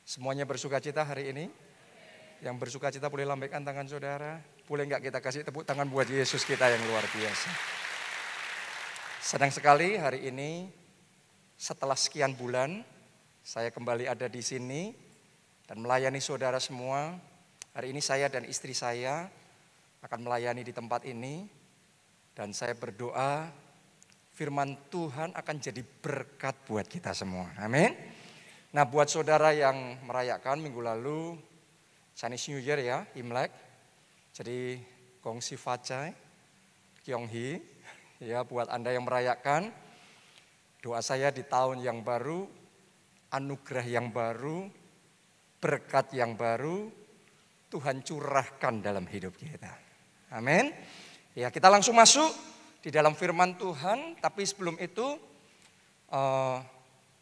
Semuanya bersuka cita hari ini? Yang bersuka cita boleh lambaikan tangan saudara. Boleh enggak kita kasih tepuk tangan buat Yesus kita yang luar biasa. Senang sekali hari ini setelah sekian bulan saya kembali ada di sini dan melayani saudara semua. Hari ini saya dan istri saya akan melayani di tempat ini. Dan saya berdoa firman Tuhan akan jadi berkat buat kita semua. Amin. Nah, buat saudara yang merayakan minggu lalu Chinese New Year ya, Imlek. Jadi Gong Si Fa Cai, Kyong Hee. Ya, buat Anda yang merayakan, doa saya di tahun yang baru, anugerah yang baru, berkat yang baru, Tuhan curahkan dalam hidup kita. Amin. Ya, kita langsung masuk di dalam firman Tuhan, tapi sebelum itu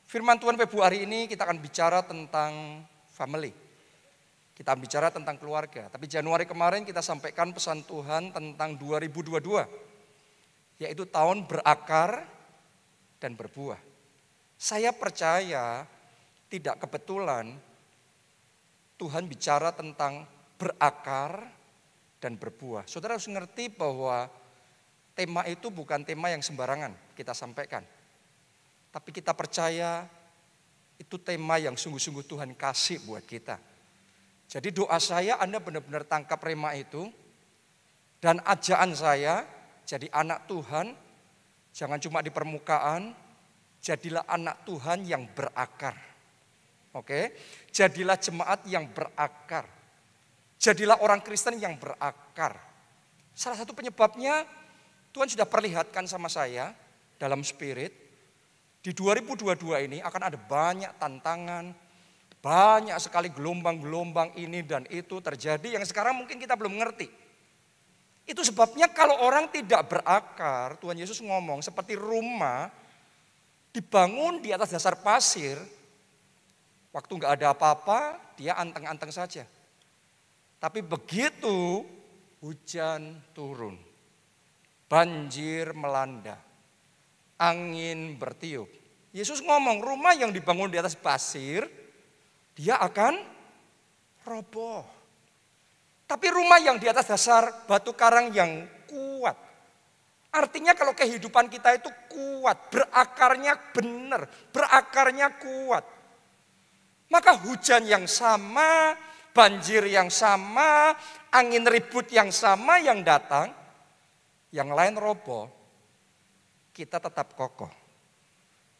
firman Tuhan Februari ini kita akan bicara tentang family. Kita bicara tentang keluarga. Tapi Januari kemarin kita sampaikan pesan Tuhan tentang 2022. Yaitu tahun berakar dan berbuah. Saya percaya tidak kebetulan Tuhan bicara tentang berakar dan berbuah. Saudara harus ngerti bahwa tema itu bukan tema yang sembarangan kita sampaikan. Tapi kita percaya itu tema yang sungguh-sungguh Tuhan kasih buat kita. Jadi doa saya Anda benar-benar tangkap rema itu. Dan ajaan saya jadi anak Tuhan. Jangan cuma di permukaan. Jadilah anak Tuhan yang berakar. Oke? Jadilah jemaat yang berakar. Jadilah orang Kristen yang berakar. Salah satu penyebabnya Tuhan sudah perlihatkan sama saya dalam spirit. Di 2022 ini akan ada banyak tantangan, banyak sekali gelombang-gelombang ini dan itu terjadi yang sekarang mungkin kita belum ngerti. Itu sebabnya kalau orang tidak berakar, Tuhan Yesus ngomong seperti rumah dibangun di atas dasar pasir, waktu nggak ada apa-apa, dia anteng-anteng saja. Tapi begitu hujan turun, banjir melanda, angin bertiup. Yesus ngomong rumah yang dibangun di atas pasir, dia akan roboh. Tapi rumah yang di atas dasar batu karang yang kuat. Artinya kalau kehidupan kita itu kuat, berakarnya benar, berakarnya kuat. Maka hujan yang sama, banjir yang sama, angin ribut yang sama yang datang, yang lain roboh, kita tetap kokoh.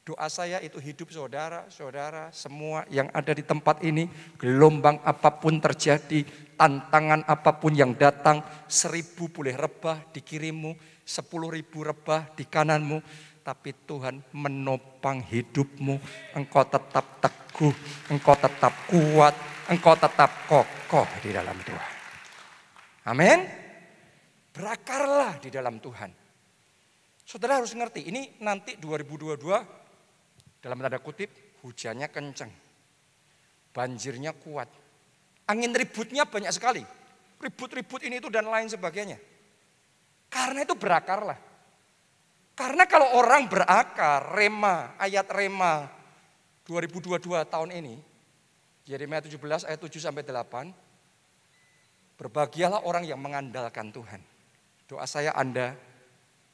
Doa saya itu hidup saudara-saudara semua yang ada di tempat ini. Gelombang apapun terjadi, tantangan apapun yang datang, 1000 boleh rebah di kirimu, 10.000 rebah di kananmu. Tapi Tuhan menopang hidupmu, engkau tetap teguh, engkau tetap kuat, engkau tetap kokoh di dalam Tuhan. Amin. Berakarlah di dalam Tuhan. Saudara harus ngerti, ini nanti 2022 dalam tanda kutip hujannya kencang, banjirnya kuat, angin ributnya banyak sekali, ribut-ribut ini itu dan lain sebagainya. Karena itu berakarlah. Karena kalau orang berakar, rema, ayat rema 2022 tahun ini, Yeremia 17 ayat 7 sampai 8, berbahagialah orang yang mengandalkan Tuhan. Doa saya Anda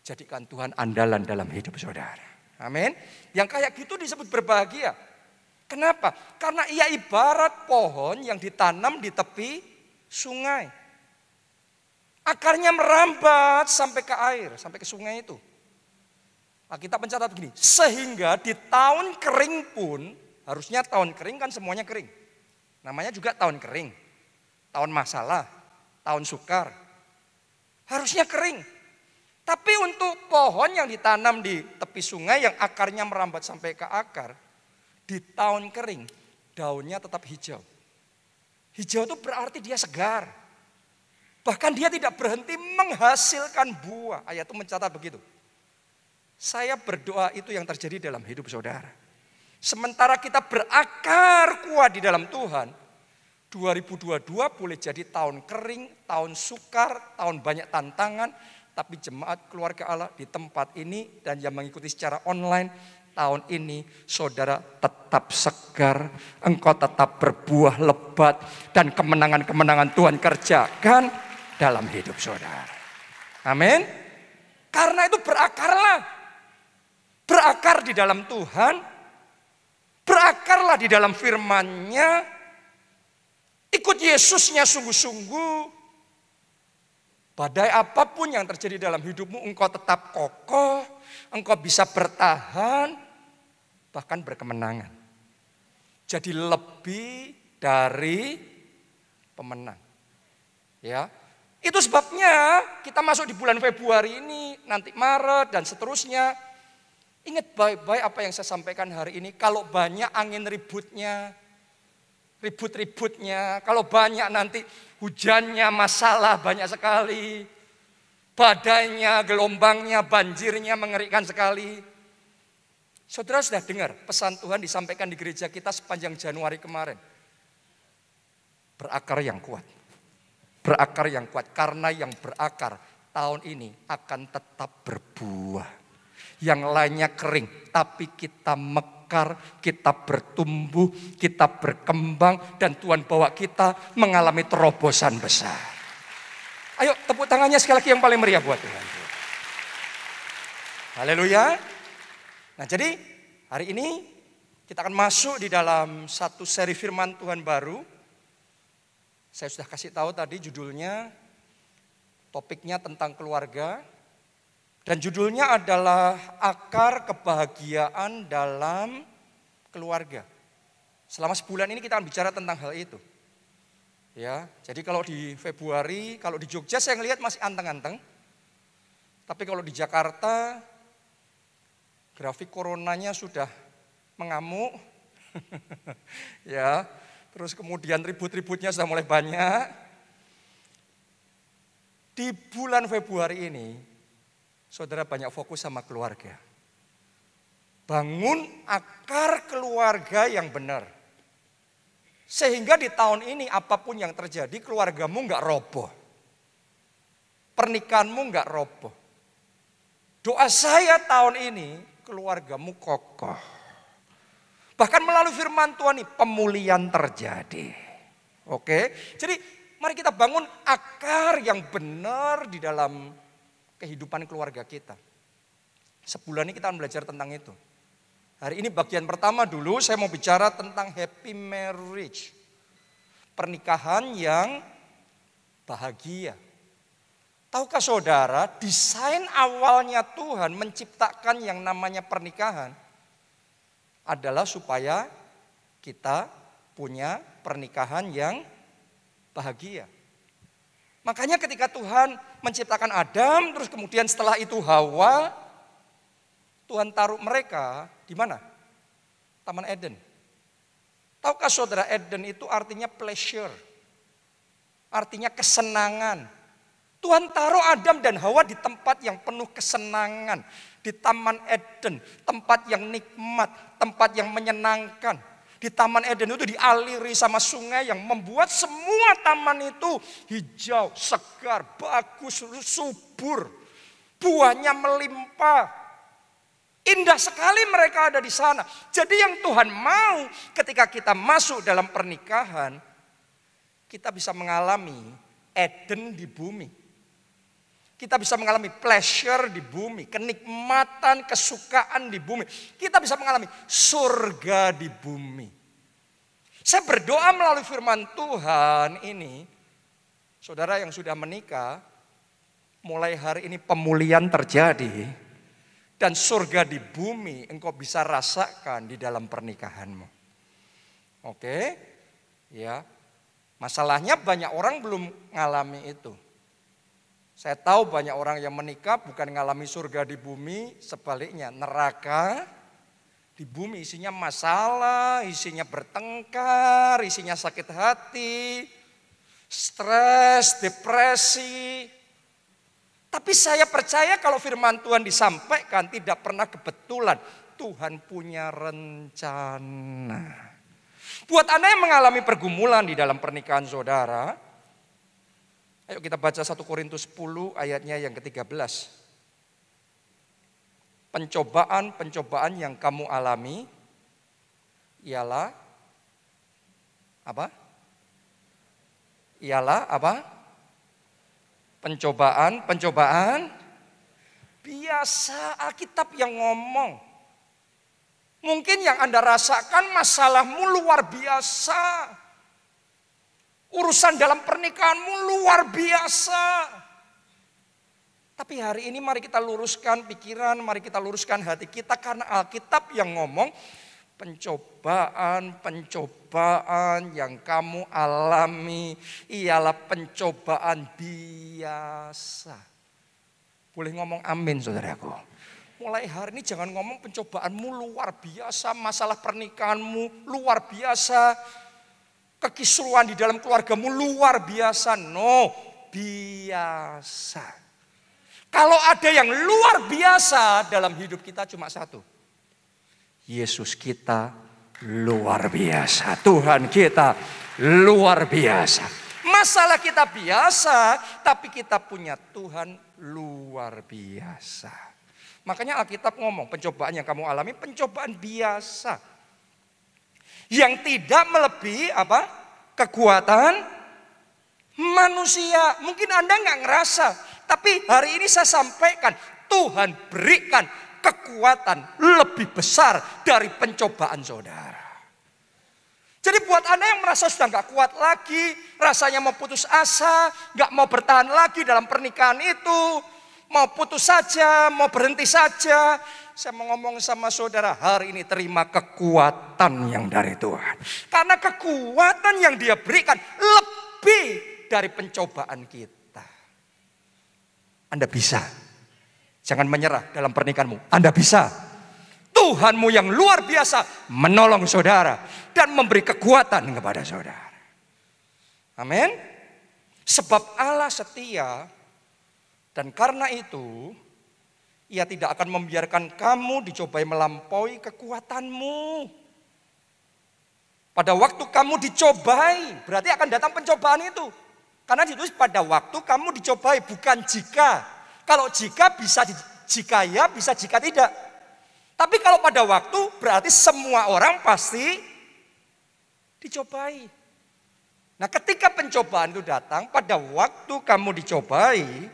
jadikan Tuhan andalan dalam hidup saudara. Amin. Yang kayak gitu disebut berbahagia. Kenapa? Karena ia ibarat pohon yang ditanam di tepi sungai. Akarnya merambat sampai ke air, sampai ke sungai itu. Alkitab mencatat begini, sehingga di tahun kering pun, harusnya tahun kering kan semuanya kering. Namanya juga tahun kering. Tahun masalah, tahun sukar. Harusnya kering. Tapi untuk pohon yang ditanam di tepi sungai yang akarnya merambat sampai ke akar, di tahun kering daunnya tetap hijau. Hijau itu berarti dia segar. Bahkan dia tidak berhenti menghasilkan buah. Ayat itu mencatat begitu. Saya berdoa itu yang terjadi dalam hidup saudara. Sementara kita berakar kuat di dalam Tuhan, 2022 boleh jadi tahun kering, tahun sukar, tahun banyak tantangan. Tapi jemaat keluarga Allah di tempat ini dan yang mengikuti secara online tahun ini saudara tetap segar, engkau tetap berbuah lebat, dan kemenangan-kemenangan Tuhan kerjakan dalam hidup saudara. Amin. Karena itu berakarlah. Berakar di dalam Tuhan, berakarlah di dalam firman-Nya, ikut Yesusnya sungguh-sungguh. Badai apapun yang terjadi dalam hidupmu, engkau tetap kokoh, engkau bisa bertahan, bahkan berkemenangan. Jadi lebih dari pemenang. Ya, itu sebabnya kita masuk di bulan Februari ini, nanti Maret dan seterusnya. Ingat baik-baik apa yang saya sampaikan hari ini. Kalau banyak angin ribut-ributnya, kalau banyak nanti hujannya, masalah banyak sekali. Badainya, gelombangnya, banjirnya mengerikan sekali. Saudara sudah dengar pesan Tuhan disampaikan di gereja kita sepanjang Januari kemarin. Berakar yang kuat. Berakar yang kuat. Karena yang berakar tahun ini akan tetap berbuah. Yang lainnya kering, tapi kita mekar, kita bertumbuh, kita berkembang, dan Tuhan bawa kita mengalami terobosan besar. Ayo tepuk tangannya sekali lagi yang paling meriah buat Tuhan. Haleluya. Nah jadi hari ini kita akan masuk di dalam satu seri firman Tuhan baru. Saya sudah kasih tahu tadi judulnya, topiknya tentang keluarga. Dan judulnya adalah akar kebahagiaan dalam keluarga. Selama sebulan ini kita akan bicara tentang hal itu. Ya, jadi kalau di Februari, kalau di Jogja saya ngelihat masih anteng-anteng. Tapi kalau di Jakarta, grafik coronanya sudah mengamuk. Ya, terus kemudian ribut-ributnya sudah mulai banyak. Di bulan Februari ini, saudara banyak fokus sama keluarga. Bangun akar keluarga yang benar. Sehingga di tahun ini apapun yang terjadi, keluargamu enggak roboh. Pernikahanmu enggak roboh. Doa saya tahun ini, keluargamu kokoh. Bahkan melalui firman Tuhan ini, pemulihan terjadi. Oke, jadi mari kita bangun akar yang benar di dalam kehidupan keluarga kita. Sebulan ini kita akan belajar tentang itu. Hari ini bagian pertama dulu saya mau bicara tentang happy marriage. Pernikahan yang bahagia. Tahukah saudara, desain awalnya Tuhan menciptakan yang namanya pernikahan adalah supaya kita punya pernikahan yang bahagia. Makanya ketika Tuhan menciptakan Adam, terus kemudian setelah itu Hawa, Tuhan taruh mereka di mana? Taman Eden. Tahukah saudara, Eden itu artinya pleasure, artinya kesenangan. Tuhan taruh Adam dan Hawa di tempat yang penuh kesenangan, di Taman Eden, tempat yang nikmat, tempat yang menyenangkan. Di Taman Eden itu dialiri sama sungai yang membuat semua taman itu hijau, segar, bagus, subur. Buahnya melimpah. Indah sekali mereka ada di sana. Jadi yang Tuhan mau ketika kita masuk dalam pernikahan, kita bisa mengalami Eden di bumi. Kita bisa mengalami pleasure di bumi, kenikmatan, kesukaan di bumi. Kita bisa mengalami surga di bumi. Saya berdoa melalui firman Tuhan ini, saudara yang sudah menikah, mulai hari ini pemulihan terjadi. Dan surga di bumi engkau bisa rasakan di dalam pernikahanmu. Oke, ya. Masalahnya banyak orang belum ngalami itu. Saya tahu banyak orang yang menikah bukan ngalami surga di bumi, sebaliknya neraka di bumi isinya masalah, isinya bertengkar, isinya sakit hati, stres, depresi. Tapi saya percaya kalau firman Tuhan disampaikan tidak pernah kebetulan. Tuhan punya rencana. Buat Anda yang mengalami pergumulan di dalam pernikahan saudara, ayo kita baca 1 Korintus 10 ayatnya yang ke-13. Pencobaan-pencobaan yang kamu alami ialah apa? Ialah apa? Pencobaan biasa. Alkitab yang ngomong. Mungkin yang Anda rasakan masalahmu luar biasa. Urusan dalam pernikahanmu luar biasa. Tapi hari ini mari kita luruskan pikiran, mari kita luruskan hati kita. Karena Alkitab yang ngomong pencobaan yang kamu alami ialah pencobaan biasa. Boleh ngomong amin saudaraku. Mulai hari ini jangan ngomong pencobaanmu luar biasa, masalah pernikahanmu luar biasa, kekisruhan di dalam keluargamu luar biasa. No, biasa. Kalau ada yang luar biasa dalam hidup kita cuma satu. Yesus kita luar biasa. Tuhan kita luar biasa. Masalah kita biasa, tapi kita punya Tuhan luar biasa. Makanya Alkitab ngomong pencobaan yang kamu alami pencobaan biasa. Yang tidak melebihi apa? Kekuatan manusia. Mungkin Anda nggak ngerasa. Tapi hari ini saya sampaikan, Tuhan berikan kekuatan lebih besar dari pencobaan saudara. Jadi buat Anda yang merasa sudah gak kuat lagi, rasanya mau putus asa, gak mau bertahan lagi dalam pernikahan itu, mau putus saja, mau berhenti saja. Saya mau ngomong sama saudara, hari ini terima kekuatan yang dari Tuhan. Karena kekuatan yang Dia berikan lebih dari pencobaan kita. Anda bisa. Jangan menyerah dalam pernikahanmu. Anda bisa. Tuhanmu yang luar biasa menolong saudara dan memberi kekuatan kepada saudara. Amin. Sebab Allah setia dan karena itu Ia tidak akan membiarkan kamu dicobai melampaui kekuatanmu. Pada waktu kamu dicobai, berarti akan datang pencobaan itu. Karena ditulis pada waktu kamu dicobai, bukan jika. Kalau jika bisa jika ya, bisa jika tidak. Tapi kalau pada waktu berarti semua orang pasti dicobai. Nah, ketika pencobaan itu datang, pada waktu kamu dicobai,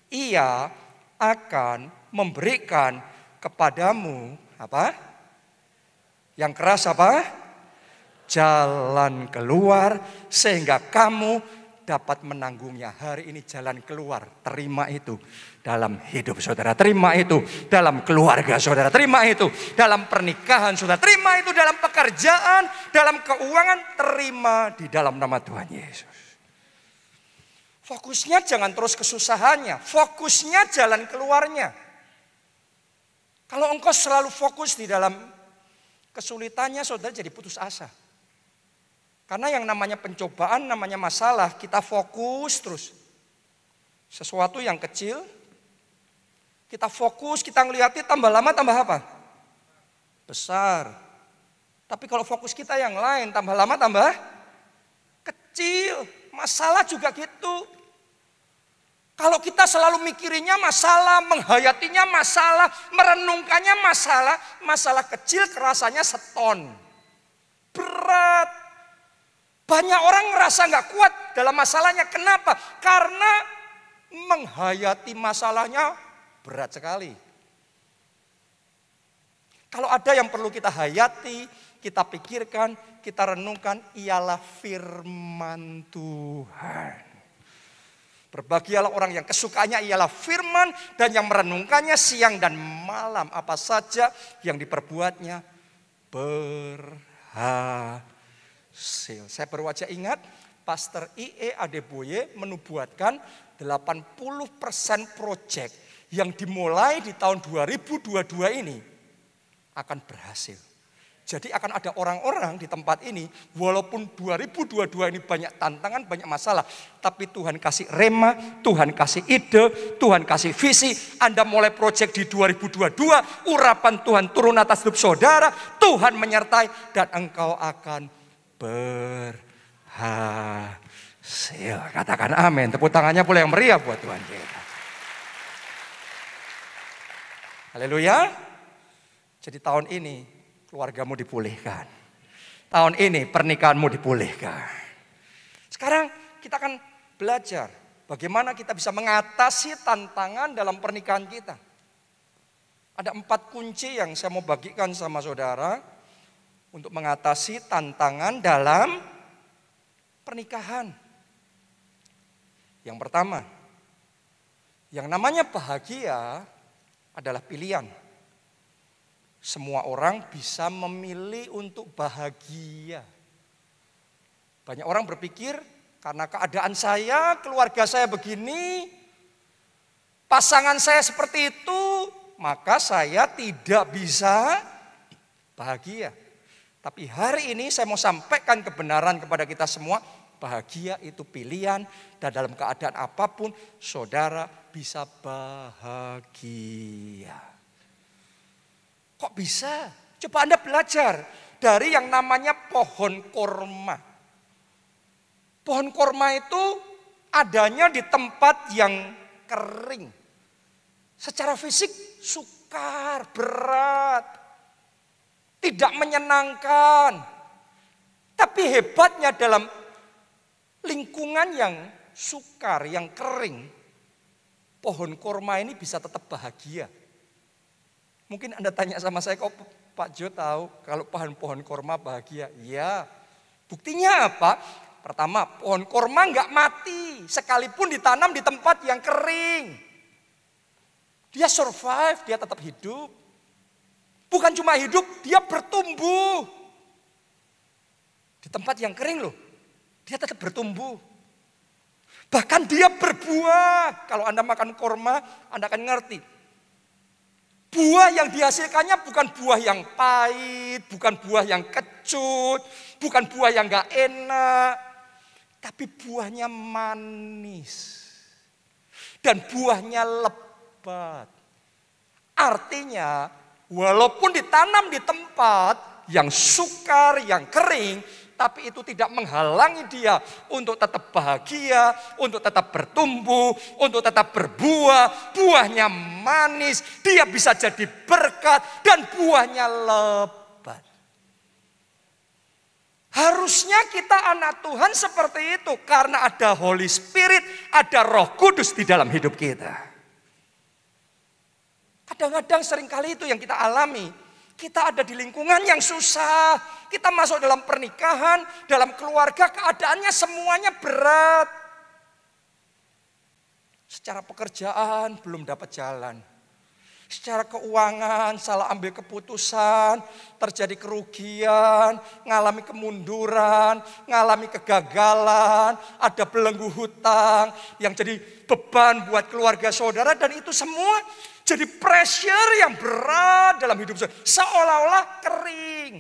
Ia akan memberikan kepadamu apa? Yang keras apa? Jalan keluar sehingga kamu dapat menanggungnya. Hari ini jalan keluar, terima itu dalam hidup saudara, terima itu dalam keluarga saudara, terima itu dalam pernikahan saudara, terima itu dalam pekerjaan, dalam keuangan, terima di dalam nama Tuhan Yesus. Fokusnya jangan terus kesusahannya, fokusnya jalan keluarnya. Kalau engkau selalu fokus di dalam kesulitannya, saudara jadi putus asa. Karena yang namanya pencobaan, namanya masalah, kita fokus terus. Sesuatu yang kecil, kita fokus, kita ngeliatnya tambah lama tambah apa? Besar. Tapi kalau fokus kita yang lain, tambah lama tambah kecil. Masalah juga gitu. Kalau kita selalu mikirinnya masalah, menghayatinya masalah, merenungkannya masalah, masalah kecil kerasanya seton. Berat. Banyak orang ngerasa gak kuat dalam masalahnya. Kenapa? Karena menghayati masalahnya berat sekali. Kalau ada yang perlu kita hayati, kita pikirkan, kita renungkan, ialah firman Tuhan. Berbahagialah orang yang kesukaannya ialah firman dan yang merenungkannya siang dan malam. Apa saja yang diperbuatnya berhasil. Saya baru aja ingat Pastor I.E. Adeboye menubuatkan 80% proyek yang dimulai di tahun 2022 ini akan berhasil. Jadi akan ada orang-orang di tempat ini, walaupun 2022 ini banyak tantangan, banyak masalah, tapi Tuhan kasih rema, Tuhan kasih ide, Tuhan kasih visi. Anda mulai proyek di 2022, urapan Tuhan turun atas hidup saudara, Tuhan menyertai dan engkau akan berhasil. Katakan amin. Tepuk tangannya pula yang meriah buat Tuhan kita. Haleluya. Jadi tahun ini keluargamu dipulihkan. Tahun ini pernikahanmu dipulihkan. Sekarang kita akan belajar bagaimana kita bisa mengatasi tantangan dalam pernikahan kita. Ada 4 kunci yang saya mau bagikan sama saudara untuk mengatasi tantangan dalam pernikahan. Yang pertama, yang namanya bahagia adalah pilihan. Semua orang bisa memilih untuk bahagia. Banyak orang berpikir karena keadaan saya, keluarga saya begini, pasangan saya seperti itu, maka saya tidak bisa bahagia. Tapi hari ini saya mau sampaikan kebenaran kepada kita semua. Bahagia itu pilihan dan dalam keadaan apapun saudara bisa bahagia. Kok bisa? Coba Anda belajar dari yang namanya pohon korma. Pohon korma itu adanya di tempat yang kering. Secara fisik sukar, berat, tidak menyenangkan. Tapi hebatnya dalam lingkungan yang sukar, yang kering, pohon korma ini bisa tetap bahagia. Mungkin Anda tanya sama saya, kok Pak Jo tahu kalau pohon korma bahagia? Ya, buktinya apa? Pertama, pohon korma nggak mati, sekalipun ditanam di tempat yang kering. Dia survive, dia tetap hidup. Bukan cuma hidup, dia bertumbuh. Di tempat yang kering loh, dia tetap bertumbuh. Bahkan dia berbuah. Kalau Anda makan korma, Anda akan ngerti. Buah yang dihasilkannya bukan buah yang pahit, bukan buah yang kecut, bukan buah yang gak enak. Tapi buahnya manis. Dan buahnya lebat. Artinya, walaupun ditanam di tempat yang sukar, yang kering, tapi itu tidak menghalangi dia untuk tetap bahagia, untuk tetap bertumbuh, untuk tetap berbuah. Buahnya manis, dia bisa jadi berkat dan buahnya lebat. Harusnya kita anak Tuhan seperti itu karena ada Holy Spirit, ada Roh Kudus di dalam hidup kita. Kadang-kadang seringkali itu yang kita alami. Kita ada di lingkungan yang susah. Kita masuk dalam pernikahan, dalam keluarga, keadaannya semuanya berat. Secara pekerjaan belum dapat jalan. Secara keuangan salah ambil keputusan, terjadi kerugian, ngalami kemunduran, ngalami kegagalan, ada belenggu hutang yang jadi beban buat keluarga saudara, dan itu semua jadi pressure yang berat dalam hidup saudara, seolah-olah kering.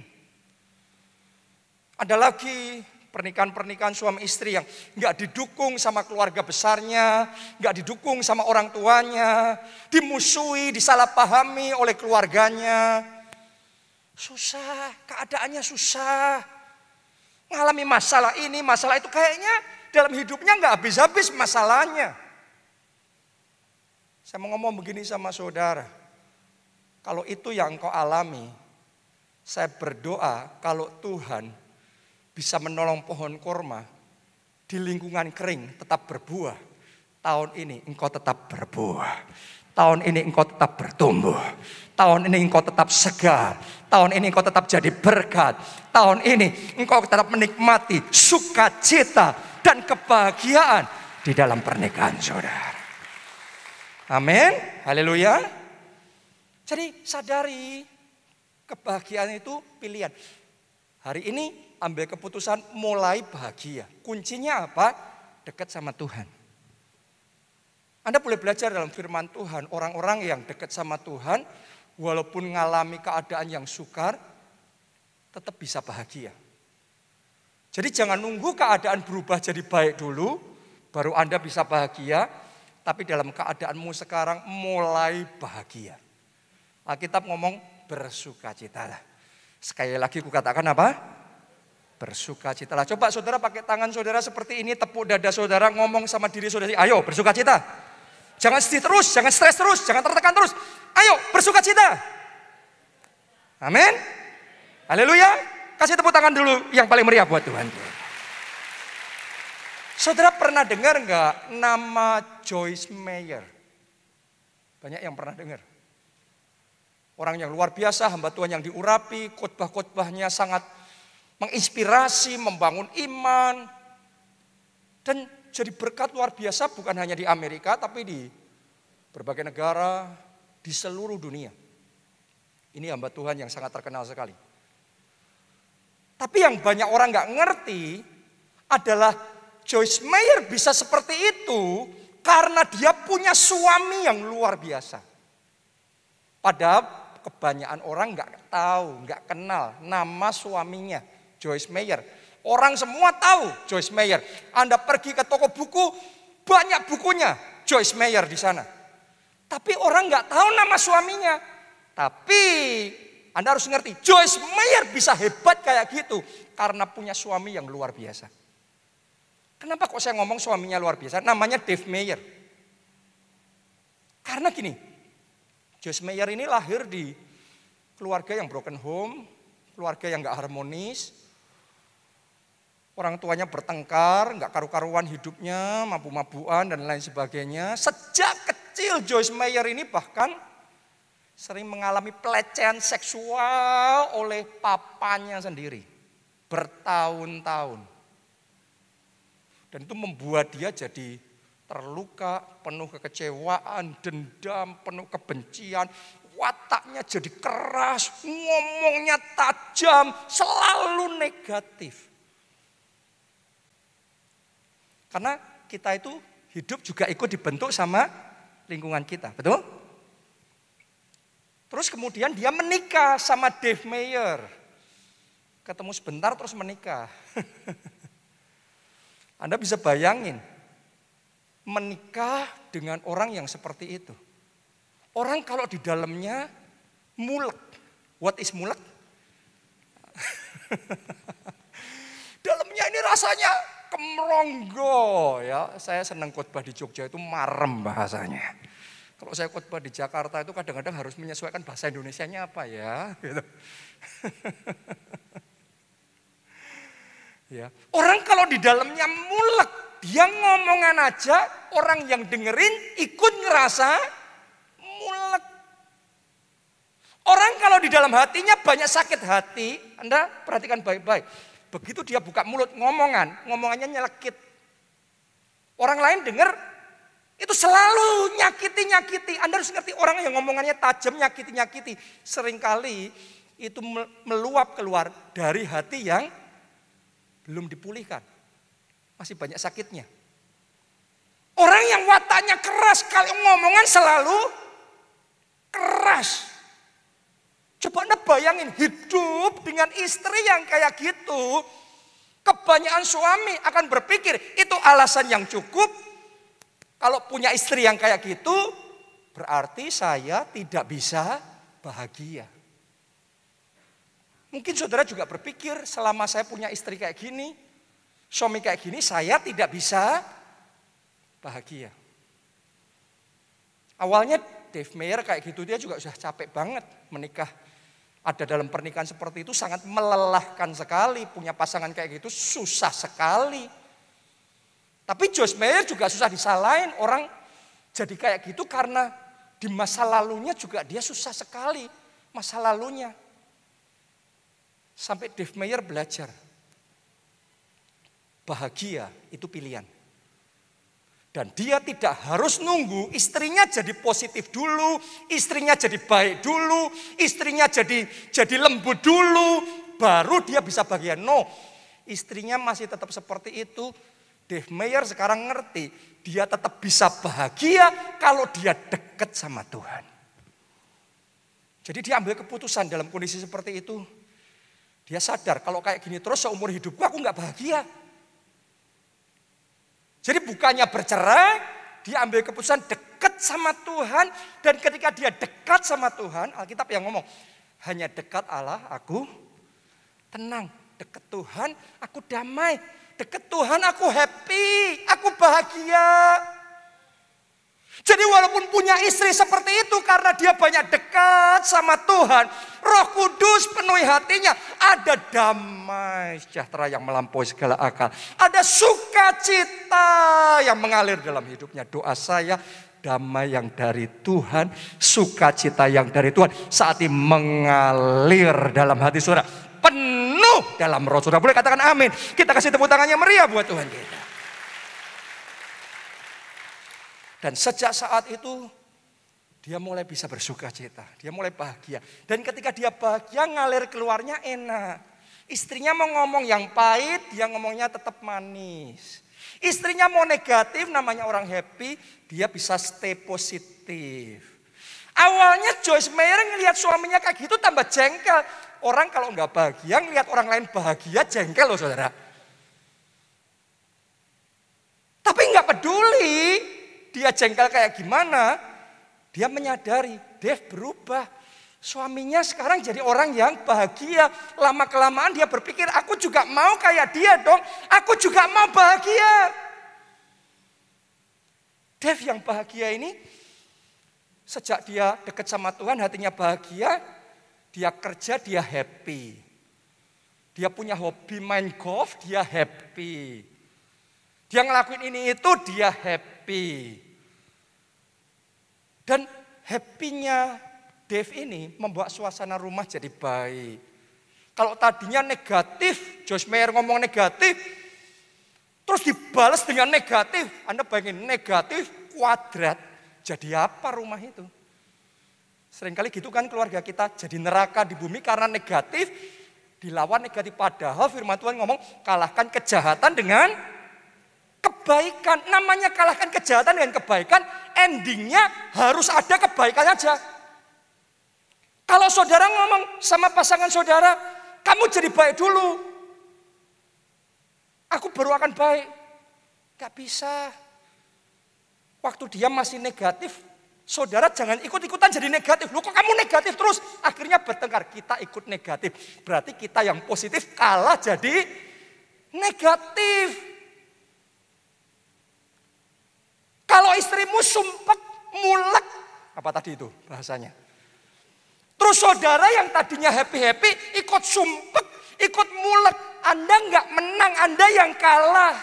Ada lagi pernikahan-pernikahan suami istri yang nggak didukung sama keluarga besarnya, nggak didukung sama orang tuanya, dimusuhi, disalahpahami oleh keluarganya. Susah, keadaannya susah. Ngalami masalah ini, masalah itu, kayaknya dalam hidupnya nggak habis-habis masalahnya. Saya mau ngomong begini sama saudara, kalau itu yang engkau alami, saya berdoa kalau Tuhan bisa menolong pohon korma di lingkungan kering tetap berbuah. Tahun ini engkau tetap berbuah. Tahun ini engkau tetap bertumbuh. Tahun ini engkau tetap segar. Tahun ini engkau tetap jadi berkat. Tahun ini engkau tetap menikmati sukacita dan kebahagiaan di dalam pernikahan saudara. Amin. Haleluya. Jadi sadari kebahagiaan itu pilihan. Hari ini ambil keputusan mulai bahagia. Kuncinya apa? Dekat sama Tuhan. Anda boleh belajar dalam firman Tuhan. Orang-orang yang dekat sama Tuhan, walaupun mengalami keadaan yang sukar, tetap bisa bahagia. Jadi jangan nunggu keadaan berubah jadi baik dulu, baru Anda bisa bahagia. Tapi dalam keadaanmu sekarang mulai bahagia. Alkitab ngomong bersukacitalah. Sekali lagi kukatakan apa? Bersukacitalah. Coba saudara pakai tangan saudara seperti ini, tepuk dada saudara, ngomong sama diri saudara, ayo bersukacita. Jangan sedih terus, jangan stres terus, jangan tertekan terus. Ayo bersuka cita. Amin. Haleluya. Kasih tepuk tangan dulu yang paling meriah buat Tuhan. Saudara pernah dengar nggak nama Joyce Meyer? Banyak yang pernah dengar. Orang yang luar biasa, hamba Tuhan yang diurapi, khotbah-khotbahnya sangat menginspirasi, membangun iman. Dan jadi berkat luar biasa bukan hanya di Amerika, tapi di berbagai negara, di seluruh dunia. Ini hamba Tuhan yang sangat terkenal sekali. Tapi yang banyak orang nggak ngerti adalah Joyce Meyer bisa seperti itu karena dia punya suami yang luar biasa. Padahal kebanyakan orang nggak tahu, nggak kenal nama suaminya, Joyce Meyer. Orang semua tahu Joyce Meyer. Anda pergi ke toko buku, banyak bukunya Joyce Meyer di sana. Tapi orang nggak tahu nama suaminya. Tapi Anda harus ngerti, Joyce Meyer bisa hebat kayak gitu karena punya suami yang luar biasa. Kenapa kok saya ngomong suaminya luar biasa? Namanya Dave Meyer. Karena gini, Joyce Meyer ini lahir di keluarga yang broken home, keluarga yang gak harmonis. Orang tuanya bertengkar, gak karu-karuan hidupnya, mabuk-mabukan dan lain sebagainya. Sejak kecil Joyce Meyer ini bahkan sering mengalami pelecehan seksual oleh papanya sendiri. Bertahun-tahun. Dan itu membuat dia jadi terluka, penuh kekecewaan, dendam, penuh kebencian. Wataknya jadi keras, ngomongnya tajam, selalu negatif. Karena kita itu hidup juga ikut dibentuk sama lingkungan kita, betul? Terus kemudian dia menikah sama Dave Meyer. Ketemu sebentar terus menikah. Anda bisa bayangin, menikah dengan orang yang seperti itu. Orang kalau di dalamnya mulek. What is mulek? Dalamnya ini rasanya kemronggo ya. Saya senang khotbah di Jogja itu marem bahasanya. Kalau saya khotbah di Jakarta itu kadang-kadang harus menyesuaikan bahasa Indonesianya apa ya. Gitu. Ya. Orang kalau di dalamnya mulek, dia ngomongan aja, orang yang dengerin ikut ngerasa mulek. Orang kalau di dalam hatinya banyak sakit hati, Anda perhatikan baik-baik. Begitu dia buka mulut ngomongannya nyelekit. Orang lain dengar, itu selalu nyakiti-nyakiti. Anda harus ngerti orang yang ngomongannya tajam, nyakiti-nyakiti. Seringkali itu meluap keluar dari hati yang belum dipulihkan. Masih banyak sakitnya. Orang yang wataknya keras, kalau ngomongan selalu keras. Coba Anda bayangin hidup dengan istri yang kayak gitu. Kebanyakan suami akan berpikir itu alasan yang cukup. Kalau punya istri yang kayak gitu, berarti saya tidak bisa bahagia. Mungkin saudara juga berpikir selama saya punya istri kayak gini, suami kayak gini, saya tidak bisa bahagia. Awalnya Dave Meyer kayak gitu, dia juga sudah capek banget menikah. Ada dalam pernikahan seperti itu sangat melelahkan sekali, punya pasangan kayak gitu susah sekali. Tapi Joyce Meyer juga susah disalahin, orang jadi kayak gitu karena di masa lalunya juga dia susah sekali masa lalunya. Sampai Dave Meyer belajar, bahagia itu pilihan. Dan dia tidak harus nunggu istrinya jadi positif dulu, istrinya jadi baik dulu, istrinya jadi lembut dulu, baru dia bisa bahagia. No, istrinya masih tetap seperti itu. Dave Meyer sekarang ngerti, dia tetap bisa bahagia kalau dia dekat sama Tuhan. Jadi dia ambil keputusan dalam kondisi seperti itu. Dia sadar kalau kayak gini terus seumur hidupku aku gak bahagia. Jadi bukannya bercerai, dia ambil keputusan dekat sama Tuhan. Dan ketika dia dekat sama Tuhan, Alkitab yang ngomong, hanya dekat Allah aku tenang. Dekat Tuhan aku damai. Dekat Tuhan aku happy, aku bahagia. Jadi walaupun punya istri seperti itu, karena dia banyak dekat sama Tuhan, Roh Kudus penuhi hatinya, ada damai sejahtera yang melampaui segala akal. Ada sukacita yang mengalir dalam hidupnya. Doa saya, damai yang dari Tuhan, sukacita yang dari Tuhan saat ini mengalir dalam hati saudara, penuh dalam roh saudara. Boleh katakan amin. Kita kasih tepuk tangannya meriah buat Tuhan kita. Dan sejak saat itu dia mulai bisa bersuka cita, dia mulai bahagia. Dan ketika dia bahagia, ngalir keluarnya enak. Istrinya mau ngomong yang pahit, dia ngomongnya tetap manis. Istrinya mau negatif, namanya orang happy, dia bisa stay positif. Awalnya Joyce Meyer ngelihat suaminya kayak gitu tambah jengkel. Orang kalau nggak bahagia, ngelihat orang lain bahagia, jengkel loh saudara. Tapi nggak peduli dia jengkel kayak gimana, dia menyadari Dave berubah. Suaminya sekarang jadi orang yang bahagia. Lama-kelamaan dia berpikir, aku juga mau kayak dia dong. Aku juga mau bahagia. Dave yang bahagia ini, sejak dia dekat sama Tuhan, hatinya bahagia. Dia kerja, dia happy. Dia punya hobi main golf, dia happy. Dia ngelakuin ini itu, dia happy. Dan happy-nya Dave ini membuat suasana rumah jadi baik. Kalau tadinya negatif, Joyce Meyer ngomong negatif, terus dibalas dengan negatif. Anda bayangin negatif kuadrat, jadi apa rumah itu? Seringkali gitu kan keluarga kita, jadi neraka di bumi karena negatif, dilawan negatif. Padahal firman Tuhan ngomong kalahkan kejahatan dengan kebaikan. Namanya kalahkan kejahatan dengan kebaikan, endingnya harus ada kebaikan aja. Kalau saudara ngomong sama pasangan saudara, kamu jadi baik dulu, aku baru akan baik. Gak bisa. Waktu dia masih negatif, saudara jangan ikut-ikutan jadi negatif. Loh kok kamu negatif terus? Akhirnya bertengkar, kita ikut negatif. Berarti kita yang positif kalah jadi negatif. Kalau istrimu sumpek, mulek, apa tadi itu bahasanya? Terus saudara yang tadinya happy-happy ikut sumpek, ikut mulek. Anda nggak menang, Anda yang kalah.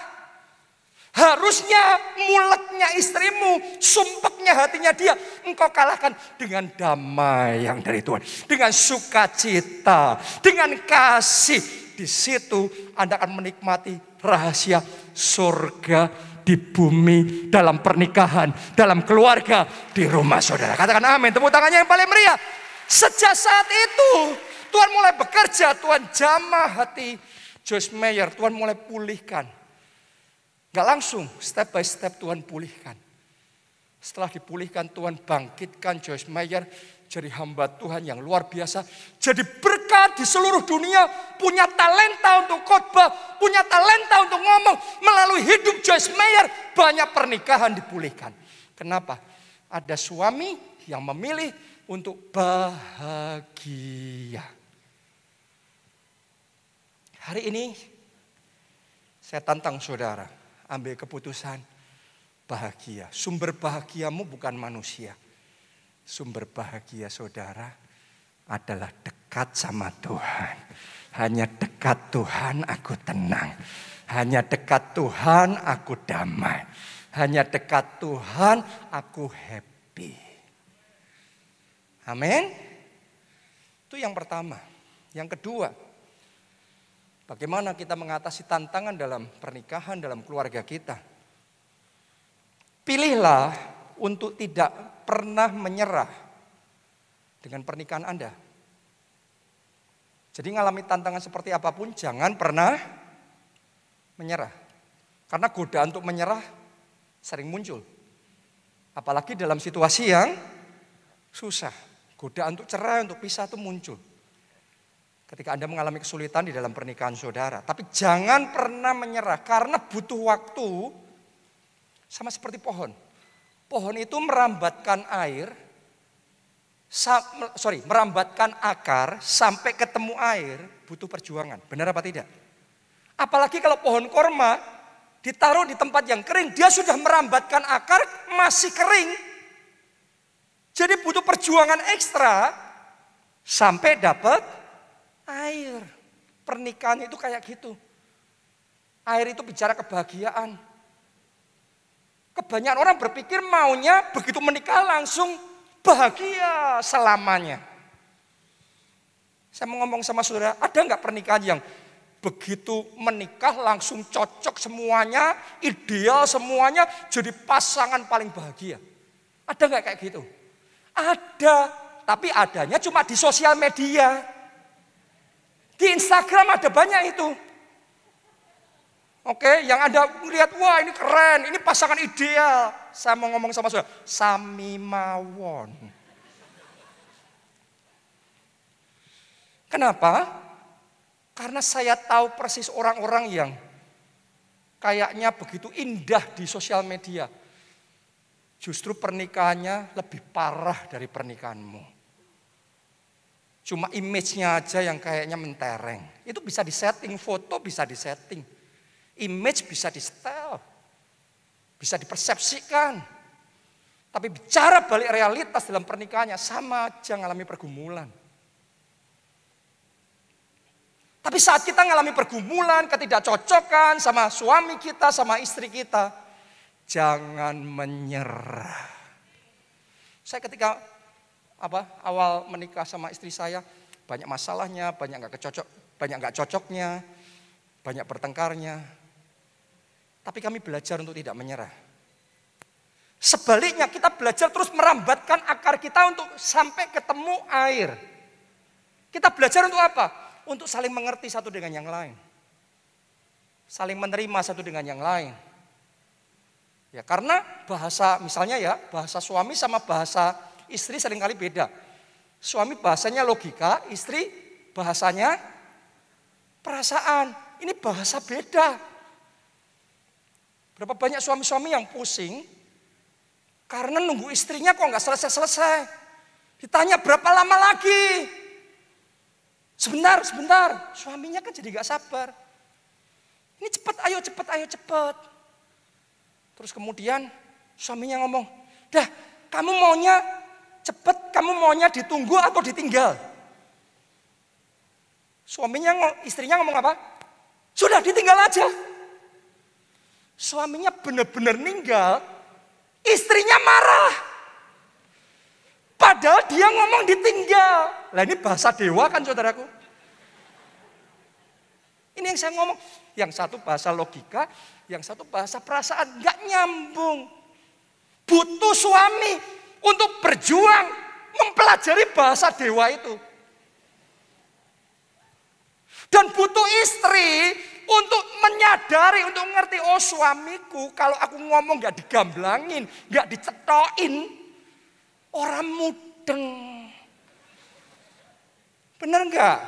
Harusnya muleknya istrimu, sumpeknya hatinya dia, engkau kalahkan dengan damai yang dari Tuhan. Dengan sukacita, dengan kasih. Di situ Anda akan menikmati rahasia surga di bumi, dalam pernikahan, dalam keluarga, di rumah saudara. Katakan amin, tepuk tangannya yang paling meriah. Sejak saat itu Tuhan mulai bekerja, Tuhan jamah hati Joyce Meyer, Tuhan mulai pulihkan. Gak langsung, step by step Tuhan pulihkan. Setelah dipulihkan, Tuhan bangkitkan Joyce Meyer jadi hamba Tuhan yang luar biasa. Jadi berkat di seluruh dunia, punya talenta untuk khotbah, punya talenta untuk ngomong. Melalui hidup Joyce Meyer, banyak pernikahan dipulihkan. Kenapa? Ada suami yang memilih untuk bahagia. Hari ini saya tantang saudara, ambil keputusan bahagia. Sumber bahagiamu bukan manusia. Sumber bahagia saudara adalah dekat sama Tuhan. Hanya dekat Tuhan aku tenang. Hanya dekat Tuhan aku damai. Hanya dekat Tuhan aku happy. Amin. Itu yang pertama. Yang kedua, bagaimana kita mengatasi tantangan dalam pernikahan, dalam keluarga kita. Pilihlah untuk tidak pernah menyerah dengan pernikahan Anda. Jadi ngalami tantangan seperti apapun, jangan pernah menyerah. Karena godaan untuk menyerah sering muncul. Apalagi dalam situasi yang susah. Godaan untuk cerai, untuk pisah itu muncul. Ketika Anda mengalami kesulitan di dalam pernikahan saudara. Tapi jangan pernah menyerah karena butuh waktu. Sama seperti pohon. Pohon itu merambatkan merambatkan akar sampai ketemu air butuh perjuangan. Benar apa tidak? Apalagi kalau pohon korma ditaruh di tempat yang kering, dia sudah merambatkan akar masih kering. Jadi butuh perjuangan ekstra sampai dapat air. Pernikahan itu kayak gitu. Air itu bicara kebahagiaan. Kebanyakan orang berpikir maunya begitu menikah langsung bahagia selamanya. Saya mau ngomong sama saudara, ada nggak pernikahan yang begitu menikah langsung cocok semuanya, ideal semuanya, jadi pasangan paling bahagia? Ada nggak kayak gitu? Ada, tapi adanya cuma di sosial media. Di Instagram ada banyak itu. Oke, yang Anda melihat, wah ini keren, ini pasangan ideal. Saya mau ngomong sama saudara, sami mawon. Kenapa? Karena saya tahu persis orang-orang yang kayaknya begitu indah di sosial media. Justru pernikahannya lebih parah dari pernikahanmu. Cuma image-nya aja yang kayaknya mentereng. Itu bisa disetting, foto bisa disetting. Image bisa di-setel, bisa dipersepsikan. Tapi bicara balik realitas dalam pernikahannya, sama aja ngalami pergumulan. Tapi saat kita ngalami pergumulan, ketidakcocokan sama suami kita, sama istri kita, jangan menyerah. Saya ketika awal menikah sama istri saya, banyak masalahnya, banyak nggak cocoknya, banyak bertengkarnya. Tapi kami belajar untuk tidak menyerah. Sebaliknya kita belajar terus merambatkan akar kita untuk sampai ketemu air. Kita belajar untuk apa? Untuk saling mengerti satu dengan yang lain. Saling menerima satu dengan yang lain. Ya, karena bahasa misalnya ya, bahasa suami sama bahasa istri seringkali beda. Suami bahasanya logika, istri bahasanya perasaan. Ini bahasa beda. Berapa banyak suami-suami yang pusing karena nunggu istrinya kok nggak selesai-selesai. Ditanya berapa lama lagi? Sebentar. Suaminya kan jadi nggak sabar. Ini cepet, ayo cepet. Terus kemudian suaminya ngomong, dah kamu maunya cepet, kamu maunya ditunggu atau ditinggal? Istrinya ngomong apa? Sudah ditinggal aja. Suaminya benar-benar ninggal, istrinya marah. Padahal dia ngomong ditinggal. Lah ini bahasa dewa kan saudaraku. Ini yang saya ngomong. Yang satu bahasa logika, yang satu bahasa perasaan. Gak nyambung. Butuh suami untuk berjuang mempelajari bahasa dewa itu. Dan butuh istri untuk menyadari, untuk mengerti, oh suamiku kalau aku ngomong gak digamblangin, gak dicetokin, orang mudeng. Bener gak?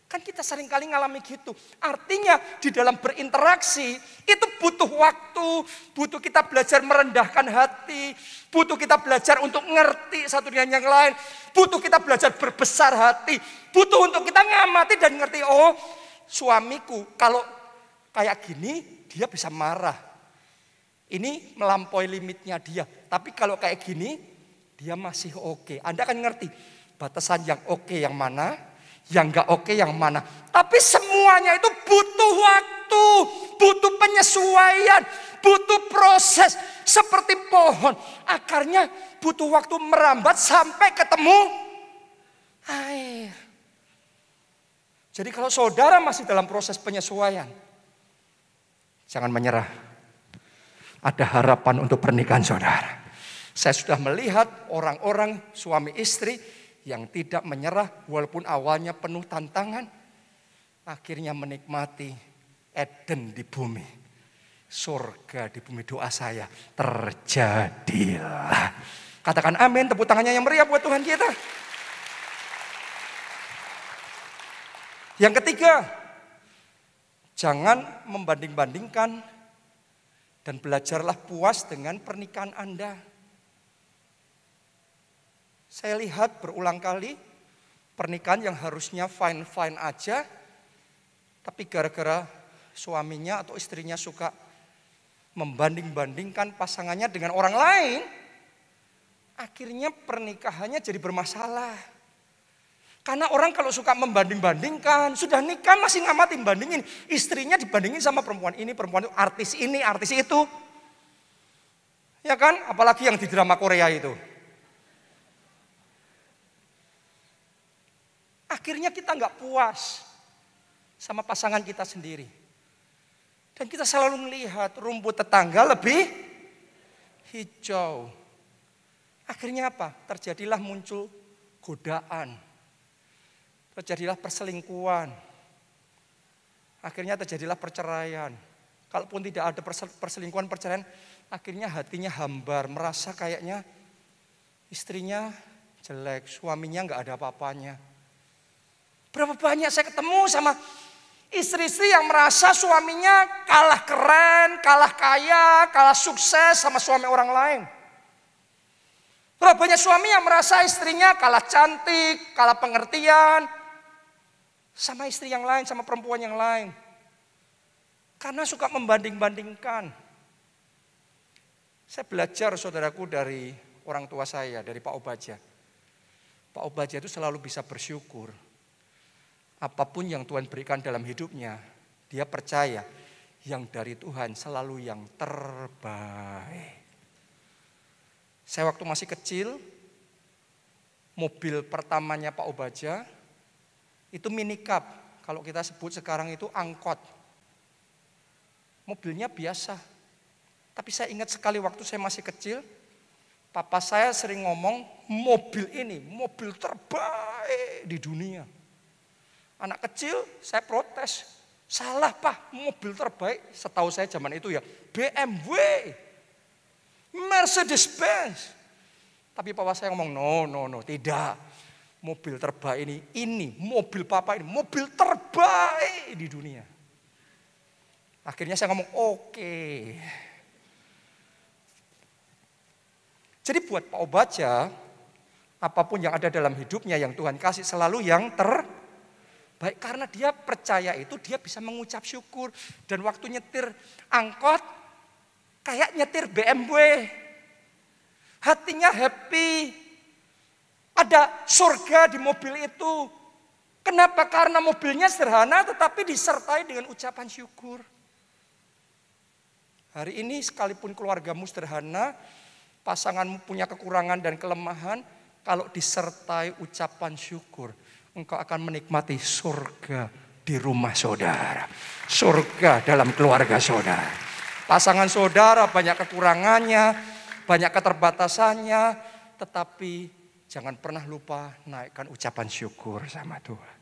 Kan kita seringkali ngalami gitu. Artinya di dalam berinteraksi itu butuh waktu, butuh kita belajar merendahkan hati, butuh kita belajar untuk ngerti satu dengan yang lain, butuh kita belajar berbesar hati, butuh untuk kita ngamati dan ngerti, oh suamiku kalau kayak gini dia bisa marah. Ini melampaui limitnya dia. Tapi kalau kayak gini dia masih oke. Anda akan ngerti batasan yang oke yang mana, yang gak oke yang mana. Tapi semuanya itu butuh waktu, butuh penyesuaian, butuh proses. Seperti pohon, akarnya butuh waktu merambat sampai ketemu air. Jadi kalau saudara masih dalam proses penyesuaian, jangan menyerah. Ada harapan untuk pernikahan saudara. Saya sudah melihat orang-orang suami istri yang tidak menyerah walaupun awalnya penuh tantangan. Akhirnya menikmati Eden di bumi. Surga di bumi, doa saya terjadilah. Katakan amin, tepuk tangannya yang meriah buat Tuhan kita. Yang ketiga, jangan membanding-bandingkan dan belajarlah puas dengan pernikahan Anda. Saya lihat berulang kali pernikahan yang harusnya fine-fine aja, tapi gara-gara suaminya atau istrinya suka membanding-bandingkan pasangannya dengan orang lain, Akhirnya pernikahannya jadi bermasalah. Karena orang kalau suka membanding-bandingkan, sudah nikah masih ngamatin bandingin. Istrinya dibandingin sama perempuan itu, artis itu. Ya kan? Apalagi yang di drama Korea itu. Akhirnya kita nggak puas sama pasangan kita sendiri. Dan kita selalu melihat rumput tetangga lebih hijau. Akhirnya apa? Terjadilah muncul godaan. Terjadilah perselingkuhan. Akhirnya terjadilah perceraian. Kalaupun tidak ada perselingkuhan, perceraian, akhirnya hatinya hambar. Merasa kayaknya istrinya jelek, suaminya nggak ada apa-apanya. Berapa banyak saya ketemu sama istri-istri yang merasa suaminya kalah keren, kalah kaya, kalah sukses sama suami orang lain. Berapa banyak suami yang merasa istrinya kalah cantik, kalah pengertian sama istri yang lain, sama perempuan yang lain. Karena suka membanding-bandingkan. Saya belajar saudaraku dari orang tua saya, dari Pak Obaja. Pak Obaja itu selalu bisa bersyukur. Apapun yang Tuhan berikan dalam hidupnya, dia percaya yang dari Tuhan selalu yang terbaik. Saya waktu masih kecil, mobil pertamanya Pak Obaja itu minicab. Kalau kita sebut sekarang itu angkot. Mobilnya biasa. Tapi saya ingat sekali waktu saya masih kecil, papa saya sering ngomong, mobil ini mobil terbaik di dunia. Anak kecil saya protes, salah Pak, mobil terbaik setahu saya zaman itu ya BMW, Mercedes-Benz. Tapi papa saya ngomong, no, tidak. Mobil terbaik ini mobil papa ini, mobil terbaik di dunia. Akhirnya saya ngomong, oke. Jadi buat Pak Obaja, apapun yang ada dalam hidupnya yang Tuhan kasih selalu yang terbaik. Karena dia percaya itu, dia bisa mengucap syukur. Dan waktu nyetir angkot, kayak nyetir BMW. Hatinya happy. Ada surga di mobil itu. Kenapa? Karena mobilnya sederhana tetapi disertai dengan ucapan syukur. Hari ini sekalipun keluargamu sederhana, pasanganmu punya kekurangan dan kelemahan, kalau disertai ucapan syukur, engkau akan menikmati surga di rumah saudara. Surga dalam keluarga saudara. Pasangan saudara banyak kekurangannya, banyak keterbatasannya, tetapi jangan pernah lupa naikkan ucapan syukur sama Tuhan.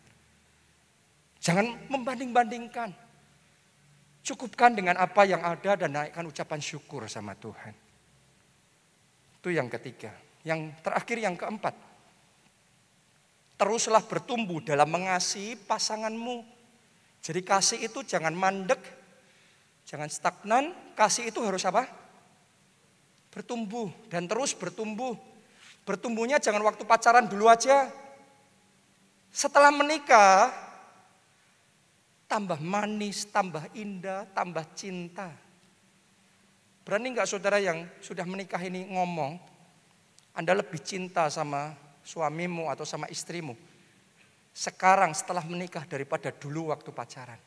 Jangan membanding-bandingkan. Cukupkan dengan apa yang ada dan naikkan ucapan syukur sama Tuhan. Itu yang ketiga. Yang terakhir, yang keempat. Teruslah bertumbuh dalam mengasihi pasanganmu. Jadi kasih itu jangan mandek, jangan stagnan. Kasih itu harus apa? Bertumbuh dan terus bertumbuh. Bertumbuhnya jangan waktu pacaran dulu aja. Setelah menikah, tambah manis, tambah indah, tambah cinta. Berani nggak saudara yang sudah menikah ini ngomong, Anda lebih cinta sama suamimu atau sama istrimu sekarang setelah menikah daripada dulu waktu pacaran?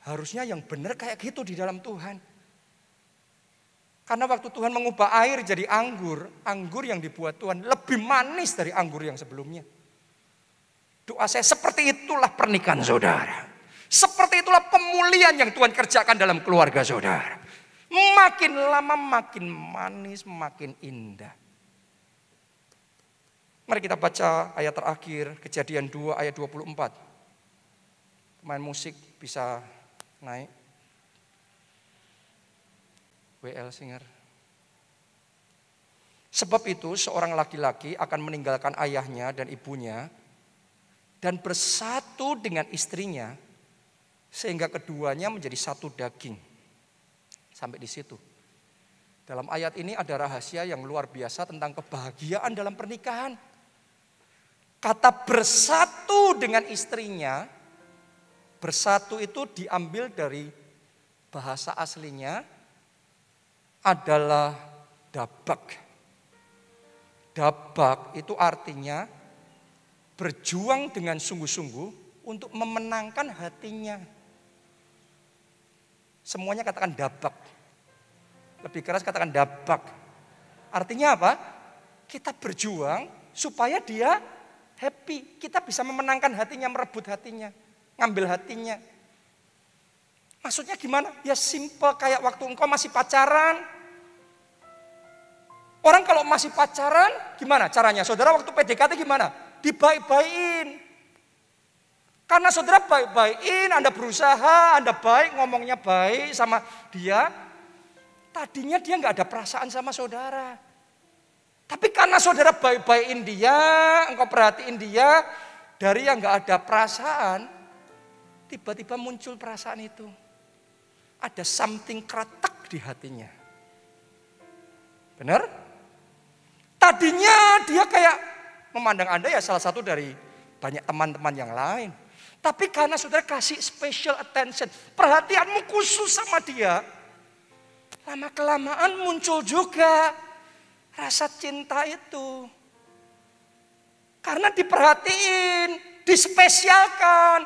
Harusnya yang benar kayak gitu di dalam Tuhan. Karena waktu Tuhan mengubah air jadi anggur, anggur yang dibuat Tuhan lebih manis dari anggur yang sebelumnya. Doa saya, seperti itulah pernikahan saudara. Seperti itulah pemulihan yang Tuhan kerjakan dalam keluarga saudara. Makin lama makin manis, makin indah. Mari kita baca ayat terakhir, Kejadian 2 ayat 24. Pemain musik bisa naik. WL Singer. Sebab itu seorang laki-laki akan meninggalkan ayahnya dan ibunya dan bersatu dengan istrinya sehingga keduanya menjadi satu daging. Sampai di situ. Dalam ayat ini ada rahasia yang luar biasa tentang kebahagiaan dalam pernikahan. Kata bersatu dengan istrinya, bersatu itu diambil dari bahasa aslinya adalah dabak. Dabak itu artinya berjuang dengan sungguh-sungguh untuk memenangkan hatinya. Semuanya katakan dabak. Lebih keras katakan dabak. Artinya apa? Kita berjuang supaya dia happy. Kita bisa memenangkan hatinya, merebut hatinya, ngambil hatinya. Maksudnya gimana? Ya simple, kayak waktu engkau masih pacaran. Orang kalau masih pacaran gimana caranya? Saudara waktu PDKT gimana? Dibaik-baikin. Karena saudara baik-baikin, Anda berusaha, Anda baik, ngomongnya baik sama dia. Tadinya dia nggak ada perasaan sama saudara. Tapi karena saudara baik-baikin dia, engkau perhatiin dia, dari yang nggak ada perasaan, tiba-tiba muncul perasaan itu. Ada something kretek di hatinya. Benar? Tadinya dia kayak memandang Anda ya salah satu dari banyak teman-teman yang lain. Tapi karena saudara kasih special attention, perhatianmu khusus sama dia, lama-kelamaan muncul juga rasa cinta itu. Karena diperhatiin, dispesialkan,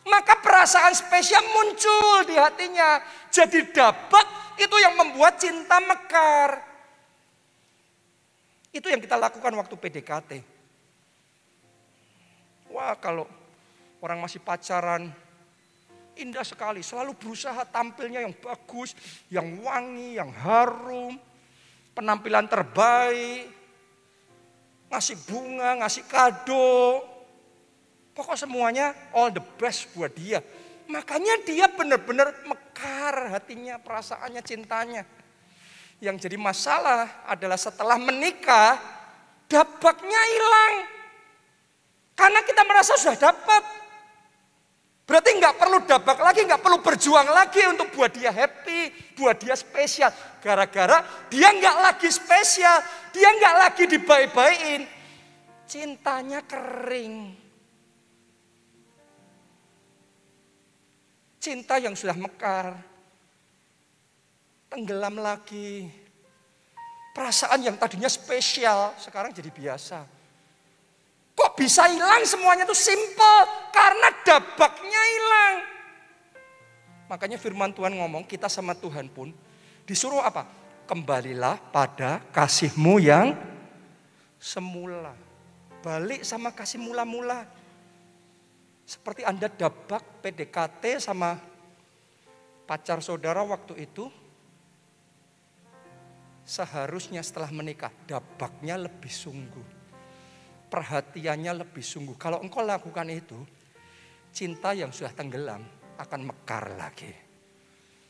maka perasaan spesial muncul di hatinya. Jadi dabak itu yang membuat cinta mekar. Itu yang kita lakukan waktu PDKT. Wah, kalau orang masih pacaran, indah sekali. Selalu berusaha tampilnya yang bagus, yang wangi, yang harum. Penampilan terbaik. Ngasih bunga, ngasih kado. Pokok semuanya all the best buat dia. Makanya dia benar-benar mekar hatinya, perasaannya, cintanya. Yang jadi masalah adalah setelah menikah, dabaknya hilang. Karena kita merasa sudah dapat. Berarti nggak perlu dabak lagi, nggak perlu berjuang lagi untuk buat dia happy, buat dia spesial. Gara-gara dia nggak lagi spesial, dia nggak lagi dibaik-baikin. Cintanya kering. Cinta yang sudah mekar, tenggelam lagi. Perasaan yang tadinya spesial, sekarang jadi biasa. Kok bisa hilang semuanya itu simple? Karena dabaknya hilang. Makanya firman Tuhan ngomong, kita sama Tuhan pun disuruh apa? Kembalilah pada kasihmu yang semula. Balik sama kasih mula-mula. Seperti Anda dabak PDKT sama pacar saudara waktu itu. Seharusnya setelah menikah, dabaknya lebih sungguh. Perhatiannya lebih sungguh. Kalau engkau lakukan itu, cinta yang sudah tenggelam akan mekar lagi.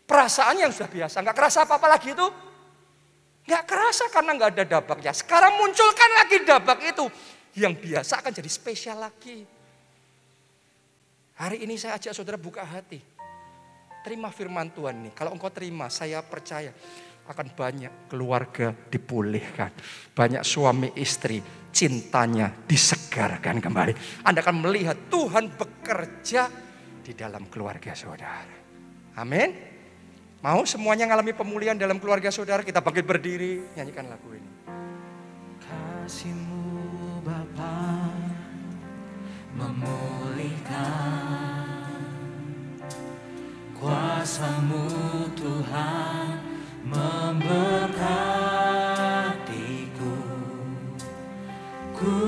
Perasaan yang sudah biasa, nggak kerasa apa-apa lagi itu. Nggak kerasa karena nggak ada dabaknya. Sekarang munculkan lagi dabak itu. Yang biasa akan jadi spesial lagi. Hari ini saya ajak saudara buka hati. Terima firman Tuhan nih. Kalau engkau terima, saya percaya akan banyak keluarga dipulihkan. Banyak suami istri cintanya disegarkan kembali. Anda akan melihat Tuhan bekerja di dalam keluarga saudara. Amin. Mau semuanya ngalami pemulihan dalam keluarga saudara? Kita bangkit berdiri, nyanyikan lagu ini. Kasih-Mu Bapa memulihkan, kuasa-Mu Tuhan memberkatiku. Ku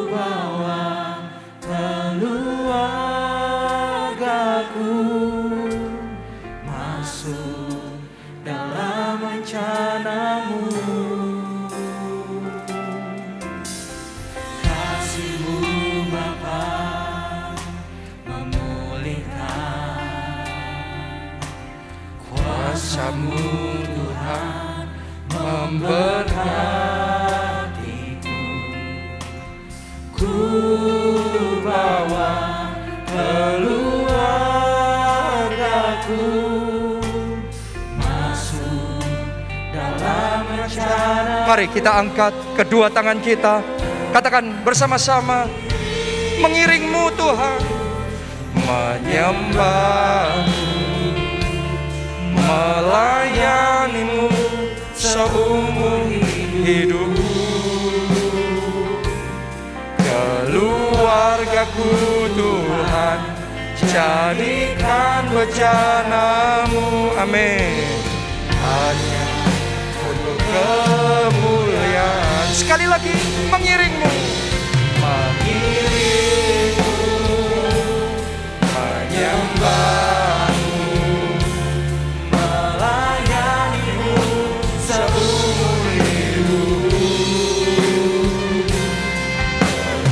bawa keluargaku masuk dalam rencana-Mu. Kasih-Mu Bapa memulihkan, kuasa-Mu Tuhan memberkatiku. Ku bawa keluargaku masuk dalam rencana. Mari kita angkat kedua tangan kita. Katakan bersama-sama, mengiring-Mu Tuhan, menyembah-Mu, melayani-Mu seumur hidupku. keluargaku Tuhan, jadikan bencanamu. Amin. Hanya untuk kemuliaan. Sekali lagi, mengiringmu, mengiringmu, menyembahmu, melayanimu seumur hidup.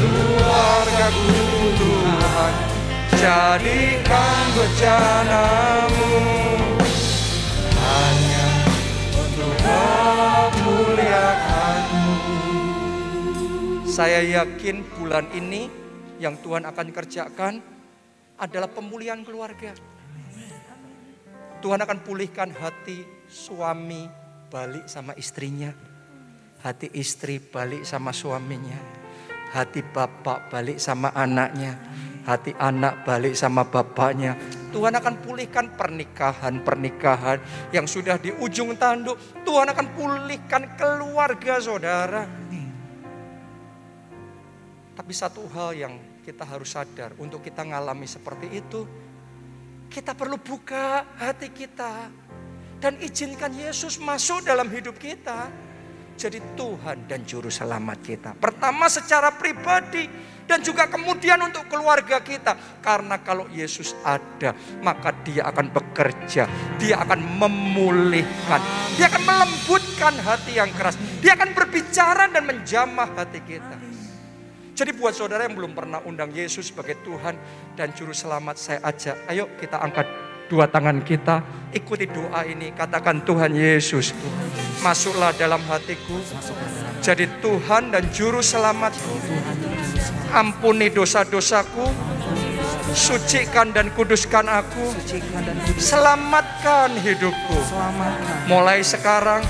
Keluargaku Tuhan, jadikan bencanamu, hanya untuk kemuliaan-Mu. Saya yakin bulan ini yang Tuhan akan kerjakan adalah pemulihan keluarga. Tuhan akan pulihkan hati suami balik sama istrinya, hati istri balik sama suaminya, hati bapak balik sama anaknya, hati anak balik sama bapaknya. Tuhan akan pulihkan pernikahan yang sudah di ujung tanduk. Tuhan akan pulihkan keluarga saudara. Tapi satu hal yang kita harus sadar, untuk kita ngalami seperti itu, kita perlu buka hati kita dan izinkan Yesus masuk dalam hidup kita. Jadi Tuhan dan Juru Selamat kita. Pertama secara pribadi dan juga kemudian untuk keluarga kita. Karena kalau Yesus ada, maka Dia akan bekerja. Dia akan memulihkan. Dia akan melembutkan hati yang keras. Dia akan berbicara dan menjamah hati kita. Jadi buat saudara yang belum pernah undang Yesus sebagai Tuhan dan Juru Selamat, saya ajak, ayo kita angkat dua tangan kita, ikuti doa ini, katakan, Tuhan Yesus, masuklah dalam hatiku, jadi Tuhan dan Juru Selamatku, ampuni dosa-dosaku, sucikan dan kuduskan aku, selamatkan hidupku, mulai sekarang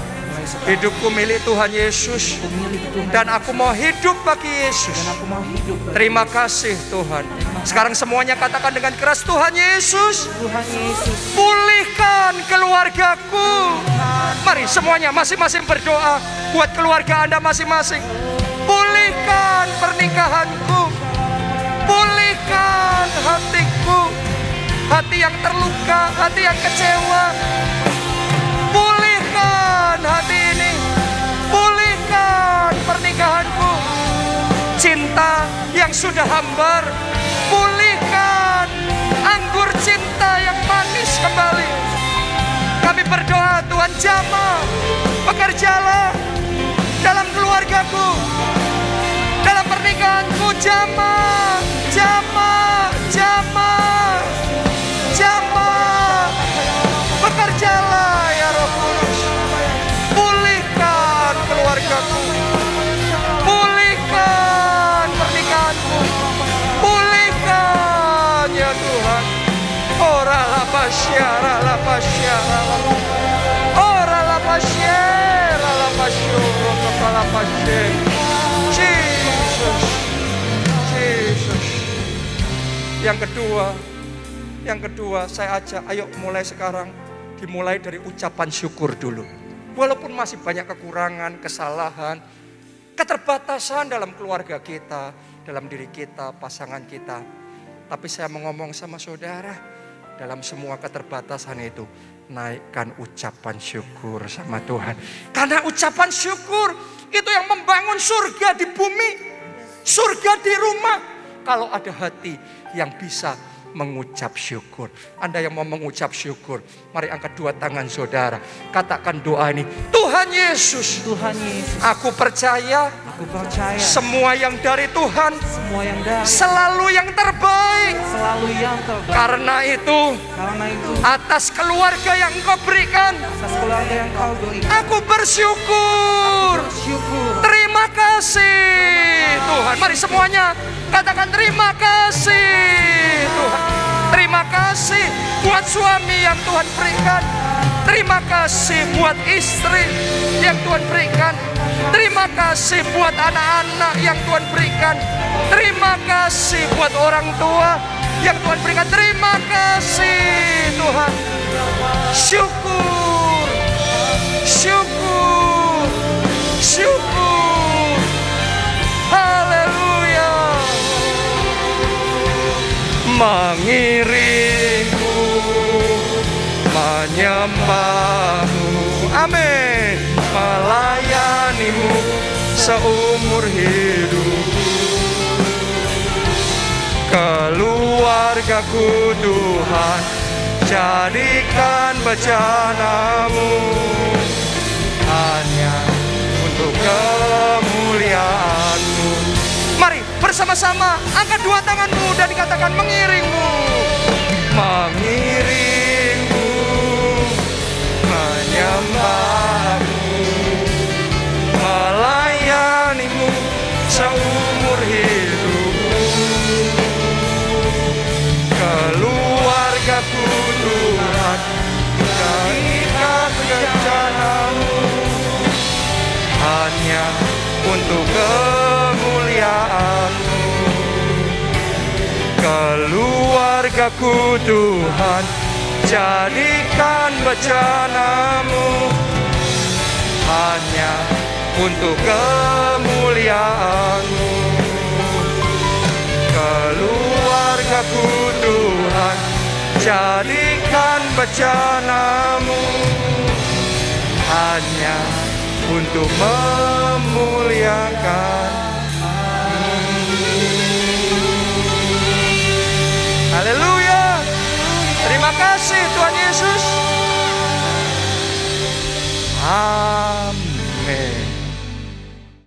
hidupku milik Tuhan Yesus dan aku mau hidup bagi Yesus. Terima kasih Tuhan. Sekarang semuanya katakan dengan keras, Tuhan Yesus, pulihkan keluargaku. Mari semuanya masing-masing berdoa buat keluarga Anda masing-masing. Pulihkan pernikahanku, pulihkan hatiku, hati yang terluka, hati yang kecewa. Pulihkan hati ini, pulihkan pernikahanku, cinta yang sudah hambar, pulihkan anggur cinta yang manis kembali. Kami berdoa, Tuhan jamah, bekerjalah dalam keluargaku, dalam pernikahanku, jamah, jamah, jamah, jamah. Bekerjalah ya Roh Kudus, pulihkan keluargaku, pulihkan pernikahanku, pulihkan ya Tuhan. Ora la pasyara la pasyara, ora la pasyara la pasyara, kepala pasyen. Jesus, Jesus. Yang kedua saya ajak, ayo mulai sekarang. Dimulai dari ucapan syukur dulu. Walaupun masih banyak kekurangan, kesalahan, keterbatasan dalam keluarga kita, dalam diri kita, pasangan kita. Tapi saya mau ngomong sama saudara, dalam semua keterbatasan itu, naikkan ucapan syukur sama Tuhan. Karena ucapan syukur itu yang membangun surga di bumi, surga di rumah. Kalau ada hati yang bisa mengucap syukur. Anda yang mau mengucap syukur, mari angkat dua tangan saudara. Katakan doa ini, Tuhan Yesus, Tuhan Yesus, aku percaya semua yang dari Tuhan, selalu yang terbaik. Karena itu, atas keluarga yang Engkau berikan, aku bersyukur. Terima kasih Tuhan. Mari semuanya katakan terima kasih Tuhan. Terima kasih buat suami yang Tuhan berikan. Terima kasih buat istri yang Tuhan berikan. Terima kasih buat anak-anak yang Tuhan berikan. Terima kasih buat orang tua yang Tuhan berikan. Terima kasih Tuhan. Syukur, syukur, syukur. Haleluya. menyembahmu, amin, melayanimu seumur hidup. Keluargaku Tuhan, jadikan bejanamu, hanya untuk kemuliaan-Mu. Mari bersama-sama angkat dua tanganmu dan dikatakan mengiringmu, mengiringmu, menyembahmu, melayanimu seumur hidup. Keluargaku Tuhan, jadikan bejanamu, hanya untuk kemuliaan-Mu. Keluargaku Tuhan, jadikan bejanamu, hanya untuk kemuliaan-Mu. Keluargaku Tuhan, jadikan bejanamu, hanya untuk memuliakan-Mu. Haleluya. Terima kasih Tuhan Yesus. Amin.